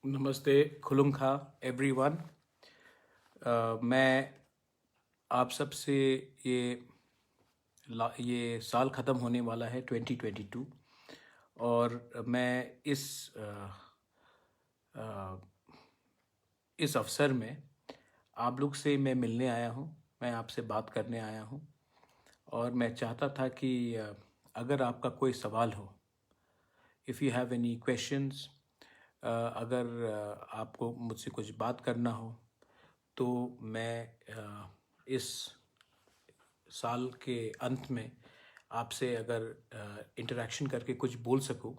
नमस्ते खुलुंखा एवरीवन। मैं आप सब से ये ये साल ख़त्म होने वाला है 2022। और मैं इस अवसर में आप लोग से मैं मिलने आया हूँ, मैं आपसे बात करने आया हूँ। और मैं चाहता था कि अगर आपका कोई सवाल हो, if you have any questions, अगर आपको मुझसे कुछ बात करना हो, तो मैं इस साल के अंत में आपसे अगर इंटरेक्शन करके कुछ बोल सकूं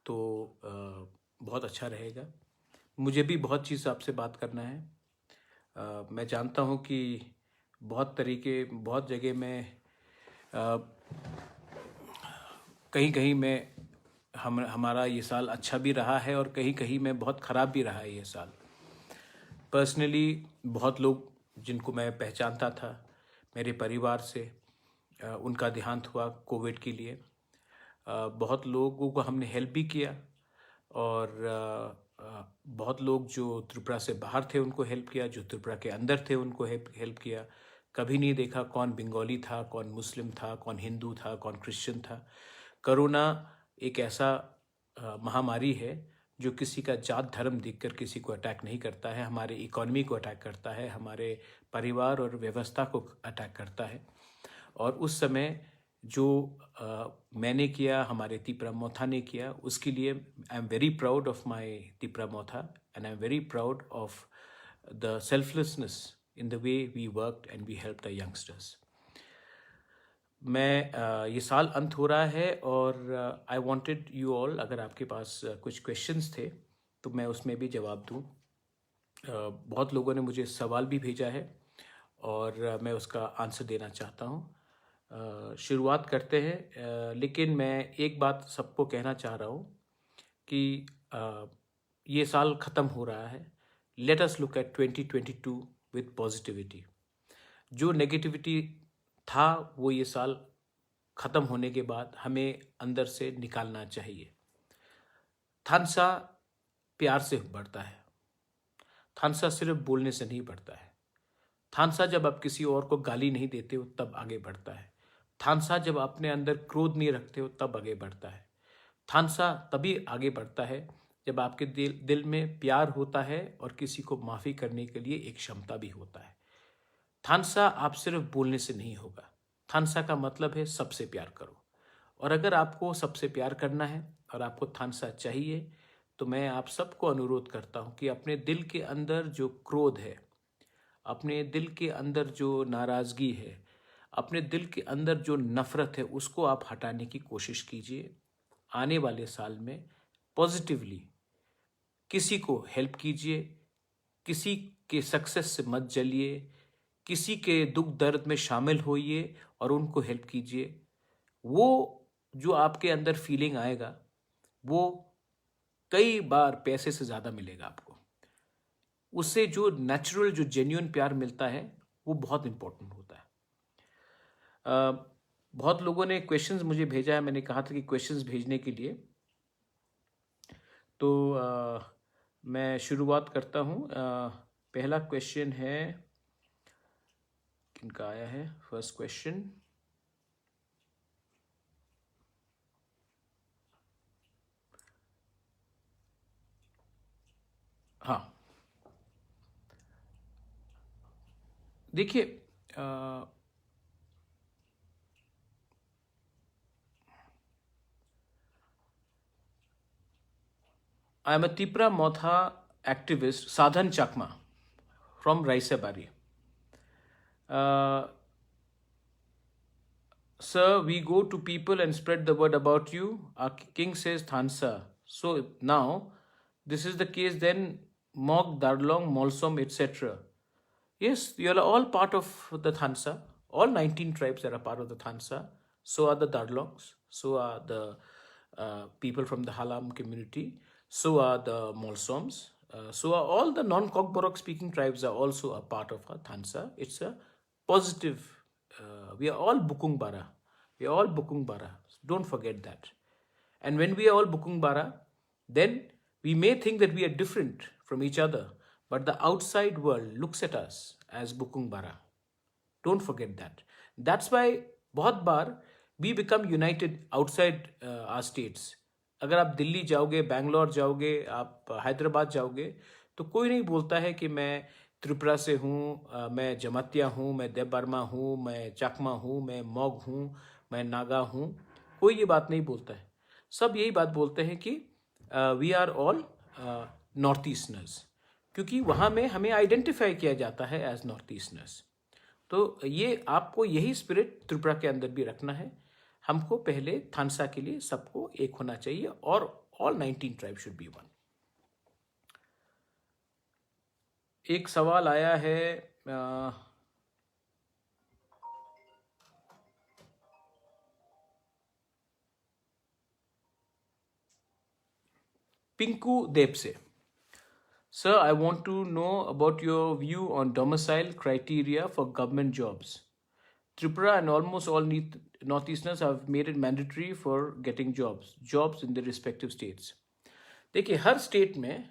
तो बहुत अच्छा रहेगा। मुझे भी बहुत चीज़ आपसे बात करना है। मैं जानता हूं कि बहुत जगह में कहीं कहीं में हमारा ये साल अच्छा भी रहा है और कहीं कहीं में बहुत ख़राब भी रहा है ये साल। पर्सनली बहुत लोग जिनको मैं पहचानता था मेरे परिवार से, उनका देहांत हुआ कोविड के लिए। बहुत लोगों को हमने हेल्प भी किया और बहुत लोग जो त्रिपुरा से बाहर थे उनको हेल्प किया, जो त्रिपुरा के अंदर थे उनको हेल्प किया। कभी नहीं देखा कौन बंगाली था, कौन मुस्लिम था, कौन हिंदू था, कौन क्रिश्चियन था। कोरोना एक ऐसा महामारी है जो किसी का जात धर्म देखकर किसी को अटैक नहीं करता है, हमारे इकोनॉमी को अटैक करता है, हमारे परिवार और व्यवस्था को अटैक करता है। और उस समय जो मैंने किया, हमारे तिपरा मोथा ने किया, उसके लिए I am very proud of my Tipra Motha and I am very proud of the selflessness in the way we worked and we help the youngsters. मैं ये साल अंत हो रहा है और आई वांटेड यू ऑल, अगर आपके पास कुछ क्वेश्चंस थे तो मैं उसमें भी जवाब दूं। बहुत लोगों ने मुझे सवाल भी भेजा है और मैं उसका आंसर देना चाहता हूं। शुरुआत करते हैं, लेकिन मैं एक बात सबको कहना चाह रहा हूं कि ये साल ख़त्म हो रहा है। Let us look at 2022 with positivity. जो नेगेटिविटी था वो ये साल ख़त्म होने के बाद हमें अंदर से निकालना चाहिए। थानसा प्यार से बढ़ता है, थानसा सिर्फ बोलने से नहीं बढ़ता है। थानसा जब आप किसी और को गाली नहीं देते हो तब आगे बढ़ता है। थानसा जब अपने अंदर क्रोध नहीं रखते हो तब आगे बढ़ता है। थानसा तभी आगे बढ़ता है जब आपके दिल में प्यार होता है और किसी को माफ़ी करने के लिए एक क्षमता भी होता है। थानसा आप सिर्फ बोलने से नहीं होगा। थानसा का मतलब है सबसे प्यार करो। और अगर आपको सबसे प्यार करना है और आपको थानसा चाहिए, तो मैं आप सबको अनुरोध करता हूँ कि अपने दिल के अंदर जो क्रोध है, अपने दिल के अंदर जो नाराज़गी है, अपने दिल के अंदर जो नफ़रत है, उसको आप हटाने की कोशिश कीजिए। आने वाले साल में पॉजिटिवली किसी को हेल्प कीजिए, किसी के सक्सेस से मत जलिए, किसी के दुख दर्द में शामिल होइए और उनको हेल्प कीजिए। वो जो आपके अंदर फीलिंग आएगा वो कई बार पैसे से ज़्यादा मिलेगा आपको। उससे जो नेचुरल, जो जेन्युइन प्यार मिलता है वो बहुत इंपॉर्टेंट होता है। बहुत लोगों ने क्वेश्चंस मुझे भेजा है, मैंने कहा था कि क्वेश्चंस भेजने के लिए, तो मैं शुरुआत करता हूँ। पहला क्वेश्चन है, किनका आया है फर्स्ट क्वेश्चन? हाँ, देखिए, I am a Tipra Motha activist, Sadhan Chakma from Raisabari. Uh, Sir, we go to people and spread the word about you. Our king says Thansa. So now, this is the case then, Mog, Darlong, Molsom, etc. Yes, you are all part of the Thansa. All 19 tribes that are part of the Thansa. So are the Darlongs. So are the people from the Halam community. So are the Molsoms. So are all the non-Kokborok speaking tribes are also a part of our Thansa. It's a positive. We are all Bukung Bara. We are all Bukung Bara. Don't forget that. And when we are all Bukung Bara, then We may think that we are different from each other, but the outside world looks at us as Bukung Bara. Don't forget that. That's why बहुत बार we become united outside our states. अगर आप दिल्ली जाओगे, बैंगलोर जाओगे, आप हैदराबाद जाओगे, तो कोई नहीं बोलता है कि मैं त्रिपुरा से हूँ, मैं जमातिया हूँ, मैं देव बर्मा हूँ, मैं चाकमा हूँ, मैं मॉग हूँ, मैं नागा हूँ. कोई ये बात नहीं बोलता है. सब यही बात बोलते हैं कि we are all north Easterners, क्योंकि वहाँ में हमें आइडेंटिफाई किया जाता है एज नॉर्थ ईस्टर्नर्स. तो ये आपको यही स्पिरिट त्रिपुरा के अंदर भी रखना है. हमको पहले थानसा के लिए सबको एक होना चाहिए और all 19 tribe should be one. एक सवाल आया है पिंकू देव से. Sir, I want to know about your view on domicile criteria for government jobs. Tripura and almost all Northeasterners have made it mandatory for getting jobs in their respective states. देखिए, हर state में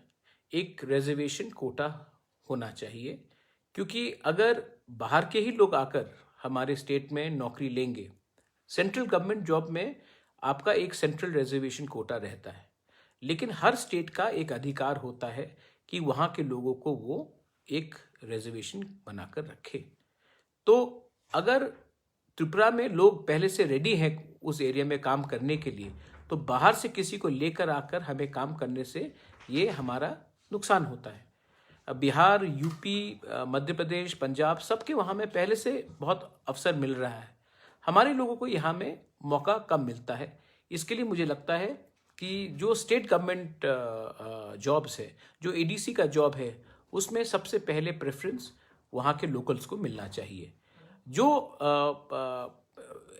एक reservation quota होना चाहिए, क्योंकि अगर बाहर के ही लोग आकर हमारे स्टेट में नौकरी लेंगे, सेंट्रल गवर्नमेंट जॉब में आपका एक सेंट्रल रिजर्वेशन कोटा रहता है, लेकिन हर स्टेट का एक अधिकार होता है कि वहाँ के लोगों को वो एक रिजर्वेशन बनाकर रखे. तो अगर त्रिपुरा में लोग पहले से रेडी हैं उस एरिया में काम करने के लिए, तो बाहर से किसी को लेकर आकर हमें काम करने से ये हमारा नुकसान होता है. बिहार, यूपी, मध्य प्रदेश, पंजाब, सबके वहाँ में पहले से बहुत अवसर मिल रहा है. हमारे लोगों को यहाँ में मौका कम मिलता है. इसके लिए मुझे लगता है कि जो स्टेट गवर्नमेंट जॉब्स है, जो एडीसी का जॉब है, उसमें सबसे पहले प्रेफरेंस वहाँ के लोकल्स को मिलना चाहिए. जो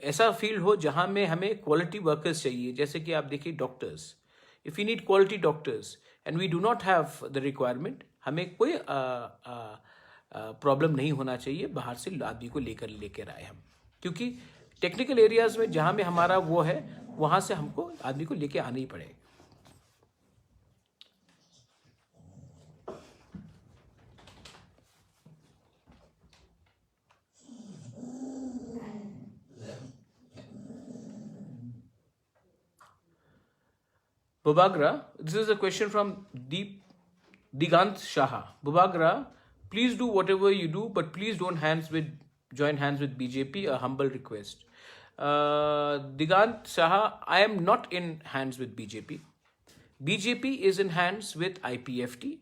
ऐसा फील्ड हो जहाँ में हमें क्वालिटी वर्कर्स चाहिए, जैसे कि आप देखिए doctors. If you need quality doctors and we do not have the requirement, हमें कोई प्रॉब्लम नहीं होना चाहिए बाहर से आदमी को लेकर आए हम, क्योंकि टेक्निकल एरियाज में जहाँ में हमारा वो है, वहाँ से हमको आदमी को लेके आना ही पड़ेगा. Bubagra, this is a question from Digant Shaha. Bubagra, please do whatever you do, but please don't join hands with BJP. A humble request. Digant Shaha, I am not in hands with BJP. BJP is in hands with IPFT.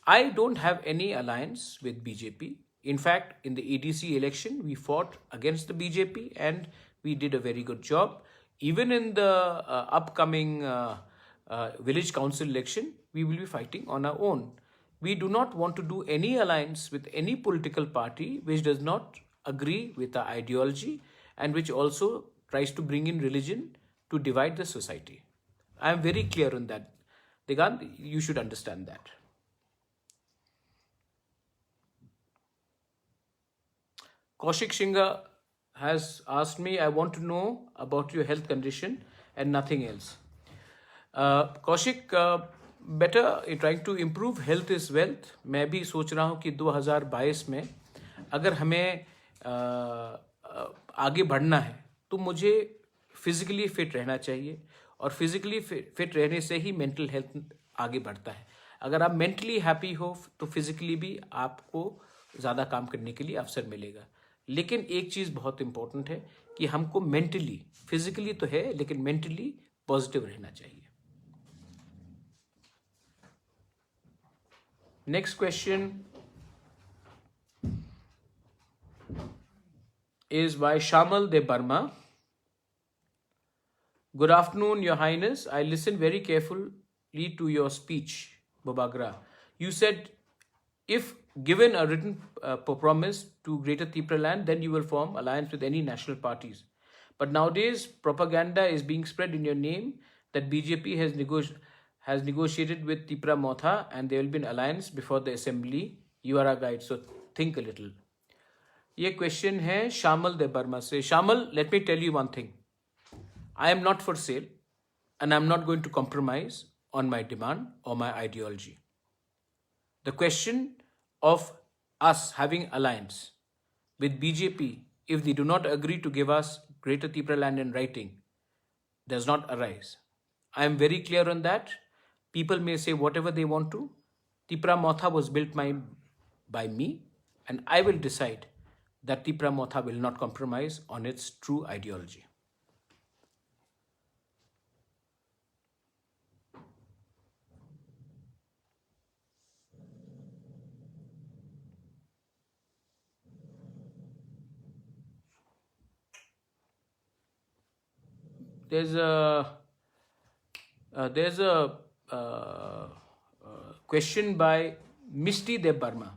I don't have any alliance with BJP. In fact, in the ADC election, we fought against the BJP and we did a very good job. Even in the upcoming village council election, we will be fighting on our own. We do not want to do any alliance with any political party which does not agree with our ideology and which also tries to bring in religion to divide the society. I am very clear on that. Digant, you should understand that. Kaushik Shinga has asked me, I want to know about your health condition and nothing else. Kaushik, better trying to improve health is wealth. मैं भी सोच रहा हूँ कि 2022 में अगर हमें आगे बढ़ना है तो मुझे फिज़िकली फिट रहना चाहिए, और फिज़िकली फिट रहने से ही मेंटल हेल्थ आगे बढ़ता है. अगर आप मेंटली हैप्पी हो तो फिज़िकली भी आपको ज़्यादा काम करने के लिए अवसर मिलेगा. लेकिन एक चीज़ बहुत इम्पोर्टेंट है कि हमको मेंटली, फिज़िकली तो है लेकिन मेंटली पॉजिटिव रहना चाहिए. Next question is by Shamal De Barma. Good afternoon, Your Highness. I listened very carefully to your speech, Bubagra. You said if given a written promise to Greater Tripura land, then you will form alliance with any national parties. But nowadays, propaganda is being spread in your name that BJP has negotiated with Tripura Motha and there will be an alliance before the assembly. You are a guide, so think a little. ये question है शामल दे Burma से. शामल, let me tell you one thing. I am not for sale and I am not going to compromise on my demand or my ideology. The question of us having alliance with BJP, if they do not agree to give us Greater Tripura land in writing, does not arise. I am very clear on that. People may say whatever they want to. Tripura Motha was built by me, and I will decide that Tripura Motha will not compromise on its true ideology. There's a question by Misty Deb Burma.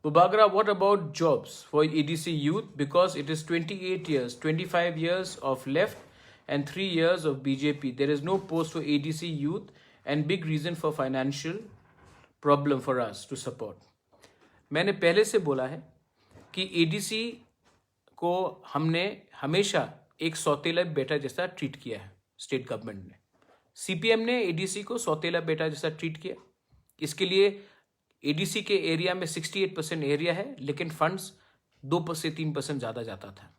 Bubagra, what about jobs for EDC youth? Because it is 28 years, 25 years of left and 3 years of BJP. There is no post for EDC youth and big reason for financial problem for us to support. मैंने पहले से बोला है कि EDC को हमने हमेशा एक सौतेला बेटा जैसा ट्रीट किया है स्टेट गवर्नमेंट ने. CPM ने EDC को सौतेला बेटा जैसा ट्रीट किया. इसके लिए EDC के एरिया में 68% एरिया है, लेकिन फंड्स 2 से 3% ज़्यादा जाता था.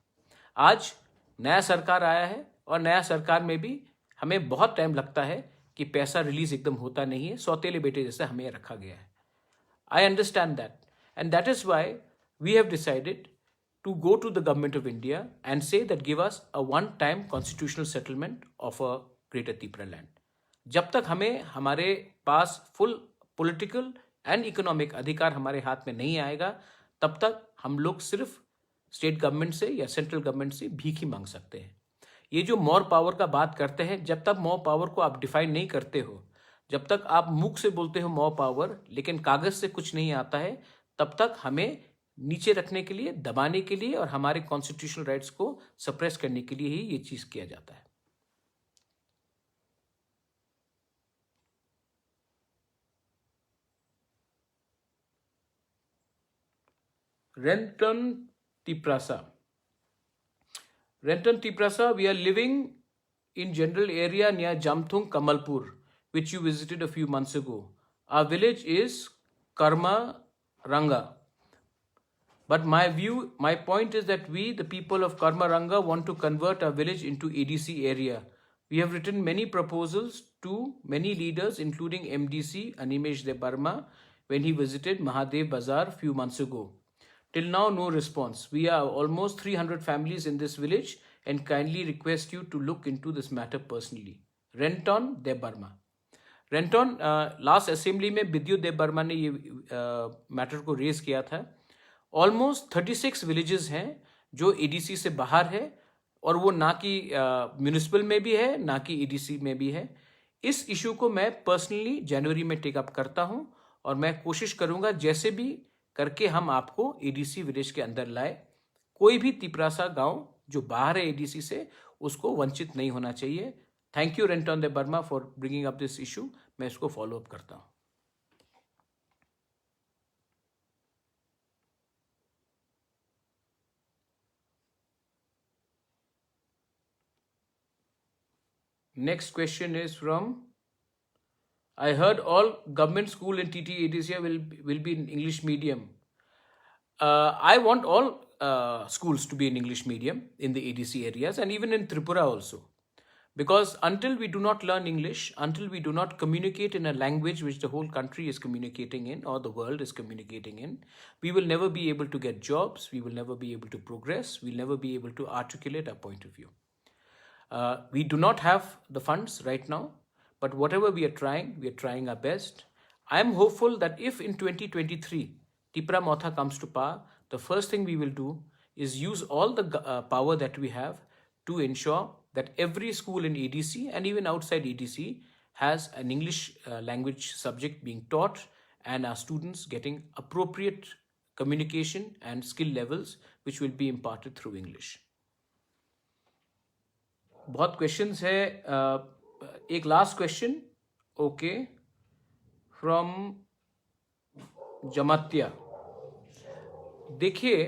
आज नया सरकार आया है और नया सरकार में भी हमें बहुत टाइम लगता है कि पैसा रिलीज एकदम होता नहीं है. सौतेले बेटे जैसा हमें रखा गया है. I understand that, and that is why we have decided to go to the government of India and say that give us a one-time constitutional settlement of a Greater Tripura land. जब तक हमें हमारे पास full political and economic अधिकार हमारे हाथ में नहीं आएगा, तब तक हम लोग सिर्फ स्टेट गवर्नमेंट से या सेंट्रल गवर्नमेंट से भीख ही मांग सकते हैं. ये जो मोर पावर का बात करते हैं, जब तक मोर पावर को आप डिफाइन नहीं करते हो, जब तक आप मुख से बोलते हो मोर पावर लेकिन कागज से कुछ नहीं आता है, तब तक हमें नीचे रखने के लिए, दबाने के लिए और हमारे कॉन्स्टिट्यूशनल राइट्स को सप्रेस करने के लिए ही ये चीज किया जाता है. Renton Tiprasa. Renton Tiprasa, we are living in general area near Jamthung, Kamalpur, which you visited a few months ago. Our village is Karma Ranga. But my point is that we, the people of Karma Ranga, want to convert our village into EDC area. We have written many proposals to many leaders, including MDC Animesh De Burma, when he visited Mahadev Bazar few months ago. Till now, no response. We are almost 300 families in this village and kindly request you to look into this matter personally. Renton De Burma. Renton, last assembly में विद्युत देव Burma ने ये matter को raise किया था. Almost 36 villages हैं जो EDC से बाहर है और वो ना कि म्यूनिसिपल में भी है ना कि EDC में भी है. इस इशू को मैं पर्सनली जनवरी में टेक अप करता हूं और मैं कोशिश करूंगा जैसे भी करके हम आपको EDC विलेज के अंदर लाए. कोई भी तिपरासा गांव जो बाहर है EDC से, उसको वंचित नहीं होना चाहिए. Thank you Renton Debbarma for bringing up this issue. मैं इसको फॉलो अप करता हूं. Next question is from, I heard all government school in TTADCA will be in English medium. I want all schools to be in English medium in the EDC areas and even in Tripura also. Because until we do not learn English, until we do not communicate in a language which the whole country is communicating in or the world is communicating in, we will never be able to get jobs, we will never be able to progress, we will never be able to articulate our point of view. We do not have the funds right now, but whatever we are trying our best. I am hopeful that if in 2023, Tripura Motha comes to power, the first thing we will do is use all the power that we have to ensure that every school in EDC and even outside EDC has an English language subject being taught and our students getting appropriate communication and skill levels which will be imparted through English. बहुत questions है. एक last question okay from Jamatia. देखिए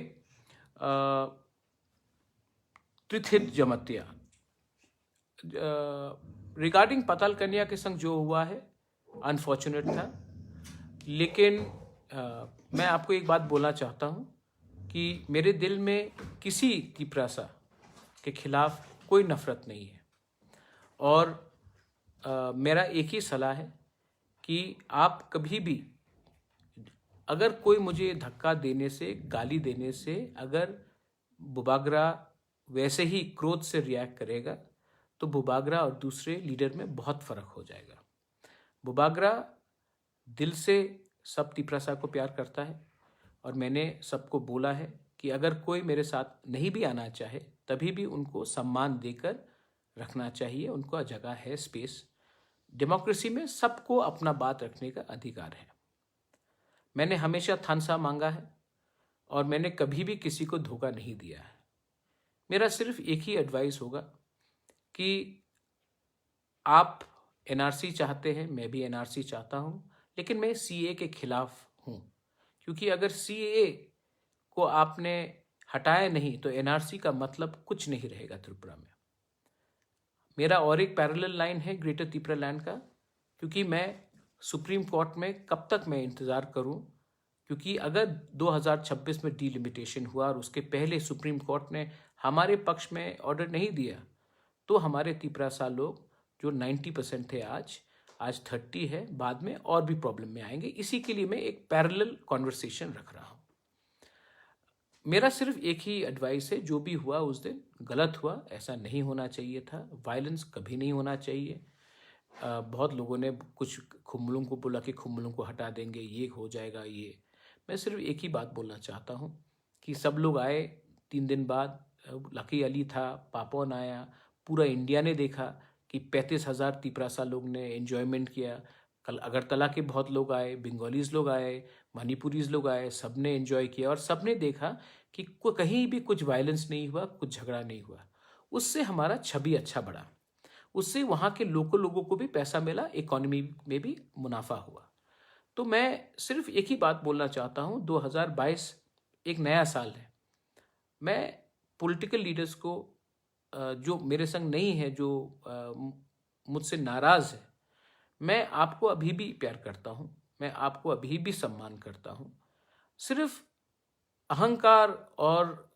त्रिथित Jamatia, regarding पाताल कन्या के संग जो हुआ है अनफॉर्चुनेट था, लेकिन मैं आपको एक बात बोलना चाहता हूँ कि मेरे दिल में किसी तिपरासा के खिलाफ कोई नफरत नहीं है। और मेरा एक ही सलाह है कि आप कभी भी अगर कोई मुझे धक्का देने से, गाली देने से अगर बुबागरा वैसे ही क्रोध से रिएक्ट करेगा तो बुबागरा और दूसरे लीडर में बहुत फर्क हो जाएगा। बुबागरा दिल से सब तिपरासा को प्यार करता है और मैंने सबको बोला है कि अगर कोई मेरे साथ नहीं भी आना चाहे तभी भी उनको सम्मान देकर रखना चाहिए। उनको जगह है, स्पेस। डेमोक्रेसी में सबको अपना बात रखने का अधिकार है। मैंने हमेशा थानसा मांगा है और मैंने कभी भी किसी को धोखा नहीं दिया है। मेरा सिर्फ एक ही एडवाइस होगा कि आप एनआरसी चाहते हैं, मैं भी एनआरसी चाहता हूं, लेकिन मैं सीए के खिलाफ हूं, क्योंकि अगर सीए को आपने हटाया नहीं तो एनआरसी का मतलब कुछ नहीं रहेगा त्रिपुरा में। मेरा और एक पैरेलल लाइन है ग्रेटर त्रिपुरा लैंड का, क्योंकि मैं सुप्रीम कोर्ट में कब तक मैं इंतज़ार करूं, क्योंकि अगर 2026 में डिलिमिटेशन हुआ और उसके पहले सुप्रीम कोर्ट ने हमारे पक्ष में ऑर्डर नहीं दिया तो हमारे तिपरासा लोग जो 90% थे आज 30 है, बाद में और भी प्रॉब्लम में आएंगे। इसी के लिए मैं एक पैरेलल कॉन्वर्सेशन रख रहा हूँ। मेरा सिर्फ एक ही एडवाइस है, जो भी हुआ उस दिन गलत हुआ, ऐसा नहीं होना चाहिए था। वायलेंस कभी नहीं होना चाहिए। बहुत लोगों ने कुछ खुम्बलों को बोला कि खुम्बलों को हटा देंगे, ये हो जाएगा। ये मैं सिर्फ एक ही बात बोलना चाहता हूँ कि सब लोग आए 3 दिन बाद। लकी अली था, पापोन आया, पूरा इंडिया ने देखा कि 35,000 तिपरासा लोग ने एंजॉयमेंट किया। कल अगरतला के बहुत लोग आए, बंगालीज लोग आए, मणिपुरीज लोग आए, सब ने एंजॉय किया और सब ने देखा कि कहीं भी कुछ वायलेंस नहीं हुआ, कुछ झगड़ा नहीं हुआ। उससे हमारा छवि अच्छा बढ़ा, उससे वहाँ के लोकल लोगों को भी पैसा मिला, इकोनॉमी में भी मुनाफा हुआ। तो मैं सिर्फ एक ही बात बोलना चाहता हूँ, 2022 एक नया साल है। मैं पॉलिटिकल लीडर्स को जो मेरे संग नहीं है, जो मुझसे नाराज़ है, मैं आपको अभी भी प्यार करता हूँ, मैं आपको अभी भी सम्मान करता हूँ। सिर्फ अहंकार और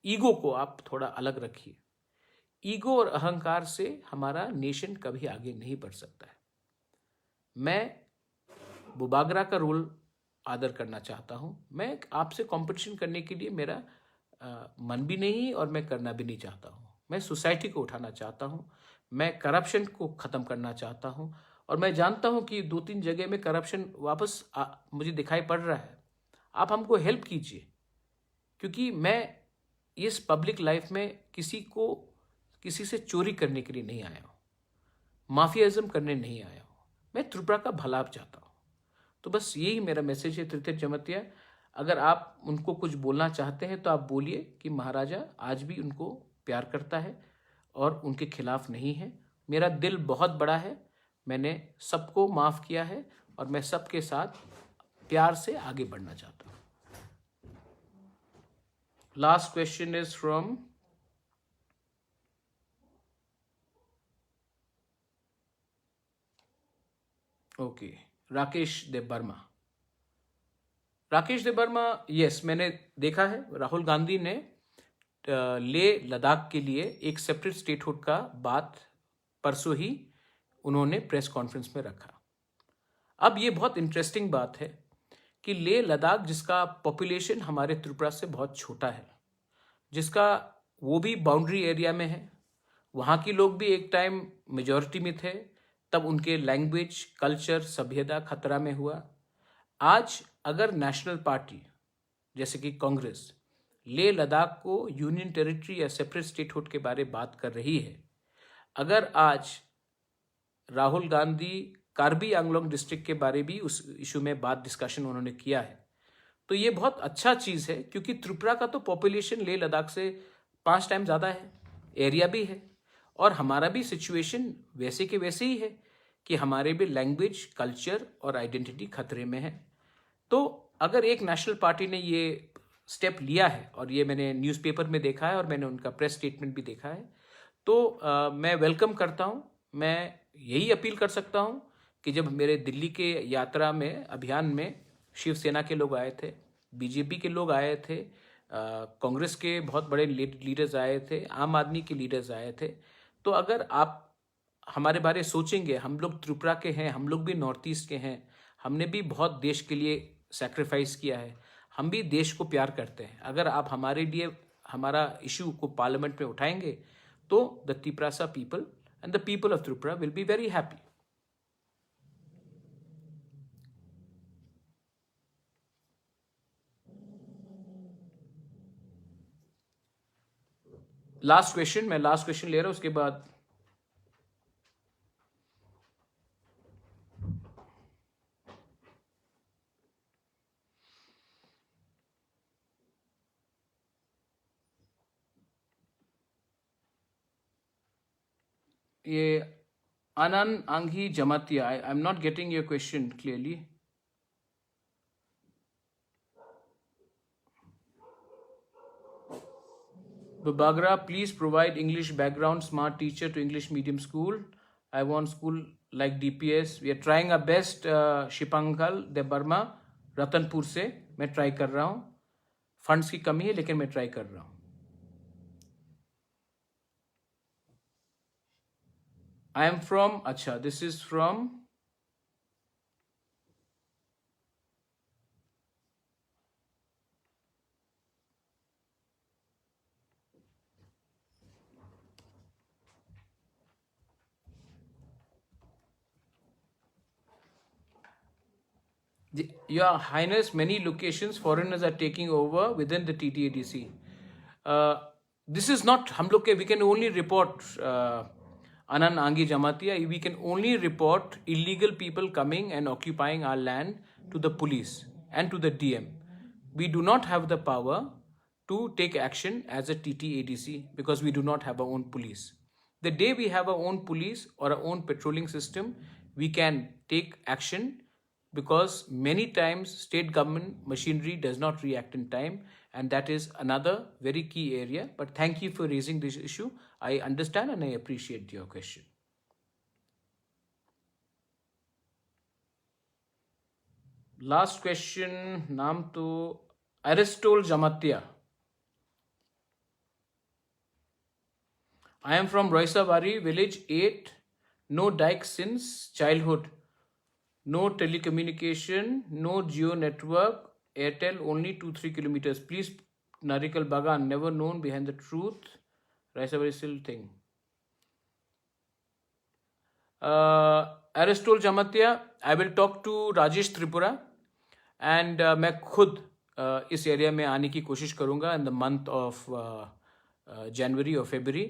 ईगो को आप थोड़ा अलग रखिए। ईगो और अहंकार से हमारा नेशन कभी आगे नहीं बढ़ सकता है। मैं बुबागरा का रोल आदर करना चाहता हूँ। मैं आपसे कंपटीशन करने के लिए मेरा मन भी नहीं और मैं करना भी नहीं चाहता हूँ। मैं सोसाइटी को उठाना चाहता हूँ, मैं करप्शन को ख़त्म करना चाहता हूँ। और मैं जानता हूँ कि 2-3 जगह में करप्शन वापस मुझे दिखाई पड़ रहा है। आप हमको हेल्प कीजिए, क्योंकि मैं इस पब्लिक लाइफ में किसी से चोरी करने के लिए नहीं आया हूँ, माफियाज़म करने नहीं आया हूँ। मैं त्रिपुरा का भला चाहता हूँ। तो बस यही मेरा मैसेज है तृतीय जमातिया। अगर आप उनको कुछ बोलना चाहते हैं तो आप बोलिए कि महाराजा आज भी उनको प्यार करता है और उनके खिलाफ नहीं है। मेरा दिल बहुत बड़ा है, मैंने सबको माफ़ किया है और मैं सबके साथ प्यार से आगे बढ़ना चाहता हूँ। Last question is from Rakesh Dev Verma. Rakesh Dev Verma, yes, मैंने देखा है राहुल गांधी ने लेह लद्दाख के लिए एक सेपरेट स्टेटहुड का बात परसों ही उन्होंने प्रेस कॉन्फ्रेंस में रखा। अब ये बहुत इंटरेस्टिंग बात है कि लेह लद्दाख, जिसका पॉपुलेशन हमारे त्रिपुरा से बहुत छोटा है, जिसका वो भी बाउंड्री एरिया में है, वहाँ के लोग भी एक टाइम मेजॉरिटी में थे, तब उनके लैंग्वेज, कल्चर, सभ्यता खतरा में हुआ। आज अगर नेशनल पार्टी जैसे कि कांग्रेस लेह लद्दाख को यूनियन टेरिटरी या सेपरेट स्टेटहुड के बारे में बात कर रही है, अगर आज राहुल गांधी कार्बी आंगलोंग डिस्ट्रिक्ट के बारे भी उस इशू में बात डिस्कशन उन्होंने किया है, तो ये बहुत अच्छा चीज़ है, क्योंकि त्रिपुरा का तो पॉपुलेशन लेह लद्दाख से 5 टाइम ज़्यादा है, एरिया भी है, और हमारा भी सिचुएशन वैसे के वैसे ही है कि हमारे भी लैंग्वेज, कल्चर और आइडेंटिटी खतरे में है। तो अगर एक नेशनल पार्टी ने ये स्टेप लिया है, और ये मैंने न्यूज़पेपर में देखा है और मैंने उनका प्रेस स्टेटमेंट भी देखा है, तो मैं वेलकम करता हूँ। मैं यही अपील कर सकता हूँ कि जब मेरे दिल्ली के यात्रा में, अभियान में शिवसेना के लोग आए थे, बीजेपी के लोग आए थे, कांग्रेस के बहुत बड़े लीडर्स आए थे, आम आदमी के लीडर्स आए थे, तो अगर आप हमारे बारे सोचेंगे, हम लोग त्रिपुरा के हैं, हम लोग भी नॉर्थ ईस्ट के हैं, हमने भी बहुत देश के लिए सैक्रिफाइस किया है, हम भी देश को प्यार करते हैं। अगर आप हमारे लिए हमारा इशू को पार्लियामेंट में उठाएंगे तो the Tripura people and the people of Tripura will be very happy. Last question, मैं लास्ट क्वेश्चन ले रहा हूं, उसके बाद ये Anand Angi Jamatia, I am not getting your question clearly. Bagra, please provide English background smart teacher to English medium school. I want school like DPS. We are trying our best. शिपांकल Debbarma Ratanpur से मैं try कर रहा हूँ। फंड्स की कमी है लेकिन मैं ट्राई कर रहा हूँ। I am from, अच्छा, this is from Your Highness, many locations foreigners are taking over within the TTADC. This is not हम लोग के, we can only report Anand Angi Jamatia, we can only report illegal people coming and occupying our land to the police and to the DM. We do not have the power to take action as a TTADC because we do not have our own police. The day we have our own police or our own patrolling system, we can take action, because many times state government machinery does not react in time, and that is another very key area. But thank you for raising this issue. I understand and I appreciate your question. Last question, naam to Aristol Jamatia. I am from Roisawari, village 8, no dike since childhood. No telecommunication, no geo network, Airtel only 2-3 kilometers. Please, Narikal Bagan, never known behind the truth. Raisawari still thing. Aristol Jamatia, I will talk to Rajesh Tripura, and मैं खुद इस area में आने की कोशिश करूँगा in the month of January or February.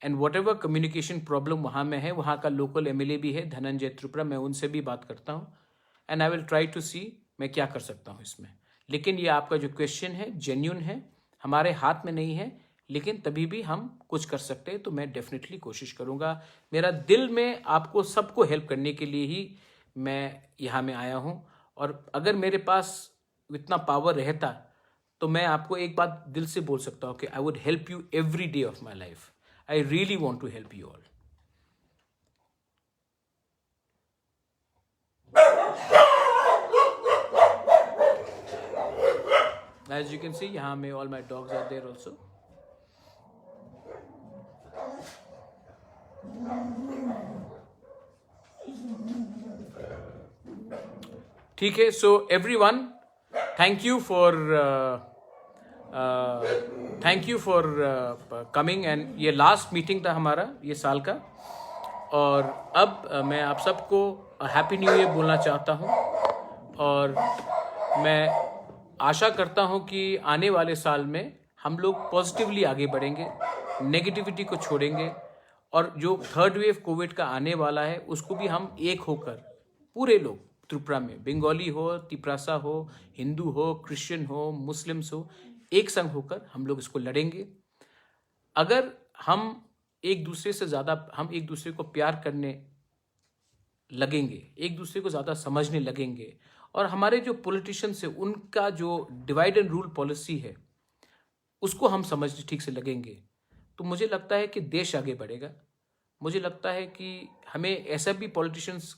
And what ever communication problem वहाँ में है, वहाँ का लोकल MLA भी है धनंजय त्रिपुरा, मैं उनसे भी बात करता हूँ and I will try to see मैं क्या कर सकता हूँ इसमें। लेकिन ये आपका जो क्वेश्चन है जेन्यून है, हमारे हाथ में नहीं है, लेकिन तभी भी हम कुछ कर सकते हैं तो मैं डेफिनेटली कोशिश करूँगा। मेरा दिल में आपको सबको हेल्प करने के लिए ही मैं यहाँ में आया हूँ, और अगर मेरे पास इतना पावर रहता तो मैं आपको एक बात दिल से बोल सकता हूँ कि I would help you every day of my life. I really want to help you all. As you can see, यहाँ में all my dogs are there also. ठीक है, so everyone, thank you for coming, and ये last meeting था हमारा ये साल का, और अब मैं आप सबको हैप्पी न्यू ईयर बोलना चाहता हूँ, और मैं आशा करता हूँ कि आने वाले साल में हम लोग पॉजिटिवली आगे बढ़ेंगे, नेगेटिविटी को छोड़ेंगे, और जो थर्ड वेव कोविड का आने वाला है उसको भी हम एक होकर पूरे लोग त्रिपुरा में, बंगाली हो, तिपरासा हो, हिंदू हो, क्रिश्चियन हो, मुस्लिम्स हो, एक संग होकर हम लोग इसको लड़ेंगे। अगर हम एक दूसरे से ज़्यादा, हम एक दूसरे को प्यार करने लगेंगे, एक दूसरे को ज़्यादा समझने लगेंगे, और हमारे जो पॉलिटिशियंस है उनका जो डिवाइड एंड रूल पॉलिसी है उसको हम समझने ठीक से लगेंगे, तो मुझे लगता है कि देश आगे बढ़ेगा। मुझे लगता है कि हमें ऐसा भी पॉलिटिशियंस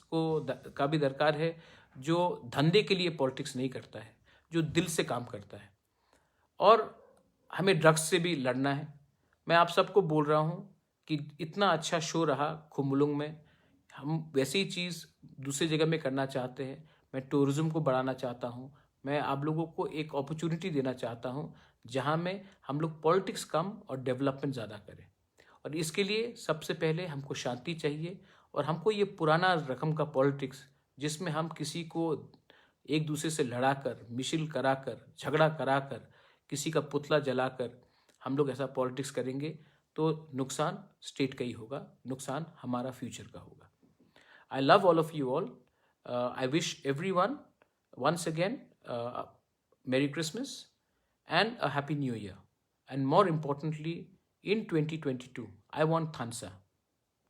का भी दरकार है जो धंधे के लिए पॉलिटिक्स नहीं करता है, जो दिल से काम करता है। और हमें ड्रग्स से भी लड़ना है। मैं आप सबको बोल रहा हूँ कि इतना अच्छा शो रहा खुम्बुलुंग में, हम वैसी ही चीज़ दूसरी जगह में करना चाहते हैं। मैं टूरिज़्म को बढ़ाना चाहता हूँ। मैं आप लोगों को एक अपॉर्चुनिटी देना चाहता हूँ जहाँ में हम लोग पॉलिटिक्स कम और डेवलपमेंट ज़्यादा करें। और इसके लिए सबसे पहले हमको शांति चाहिए, और हमको ये पुराना रकम का पॉलिटिक्स जिसमें हम किसी को एक दूसरे से लड़ाकर, मिशिल कराकर, झगड़ा कराकर, किसी का पुतला जलाकर हम लोग ऐसा पॉलिटिक्स करेंगे तो नुकसान स्टेट का ही होगा, नुकसान हमारा फ्यूचर का होगा। I love all of you all. I wish everyone once again Merry Christmas and a Happy New Year. And more importantly, in 2022, I want Thansa.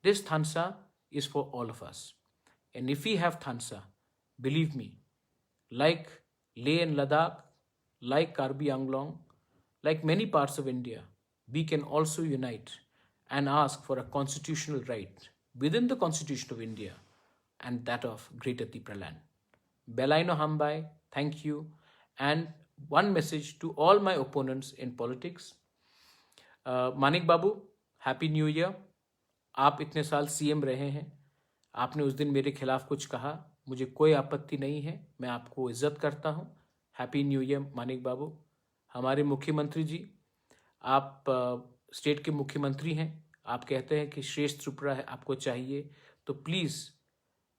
This Thansa is for all of us. And if we have Thansa, believe me, like Leh and Ladakh, like Karbi Anglong, like many parts of India, we can also unite and ask for a constitutional right within the Constitution of India and that of Greater Tipra land. Belaino Hambai, thank you. And one message to all my opponents in politics. Manik Babu, happy new year. आप इतने साल CM रहे हैं, आपने उस दिन मेरे खिलाफ कुछ कहा, मुझे कोई आपत्ति नहीं है, मैं आपको इज्जत करता हूँ। हैप्पी न्यू ईयर मानिक बाबू। हमारे मुख्यमंत्री जी, आप स्टेट के मुख्यमंत्री हैं, आप कहते हैं कि श्रेष्ठ त्रिपुरा है आपको चाहिए, तो प्लीज़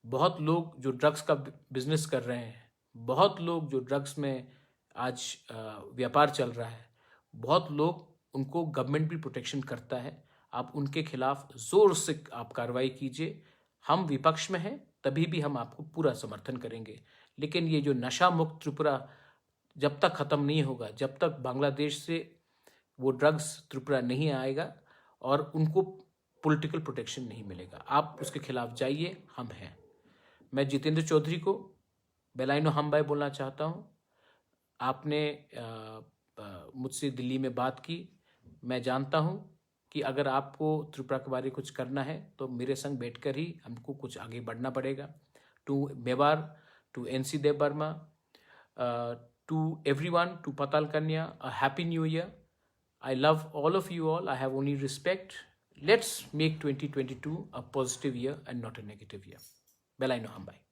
बहुत लोग जो ड्रग्स का बिजनेस कर रहे हैं, बहुत लोग जो ड्रग्स में आज व्यापार चल रहा है, बहुत लोग, उनको गवर्नमेंट भी प्रोटेक्शन करता है। आप उनके खिलाफ ज़ोर से आप कार्रवाई कीजिए। हम विपक्ष में हैं, तभी भी हम आपको पूरा समर्थन करेंगे। लेकिन ये जो नशा मुक्त त्रिपुरा जब तक ख़त्म नहीं होगा, जब तक बांग्लादेश से वो ड्रग्स त्रिपुरा नहीं आएगा और उनको पॉलिटिकल प्रोटेक्शन नहीं मिलेगा, आप उसके खिलाफ जाइए, हम हैं। मैं जितेंद्र चौधरी को बेलाइनो हमबाई बोलना चाहता हूँ। आपने मुझसे दिल्ली में बात की, मैं जानता हूँ कि अगर आपको त्रिपुरा के बारे में कुछ करना है तो मेरे संग बैठकर ही हमको कुछ आगे बढ़ना पड़ेगा। To Mewar, to NC Dev Verma, to everyone, to Patal Kanya, a happy new year. I love all of you all. I have only respect. Let's make 2022 a positive year and not a negative year. Belaino Hambai.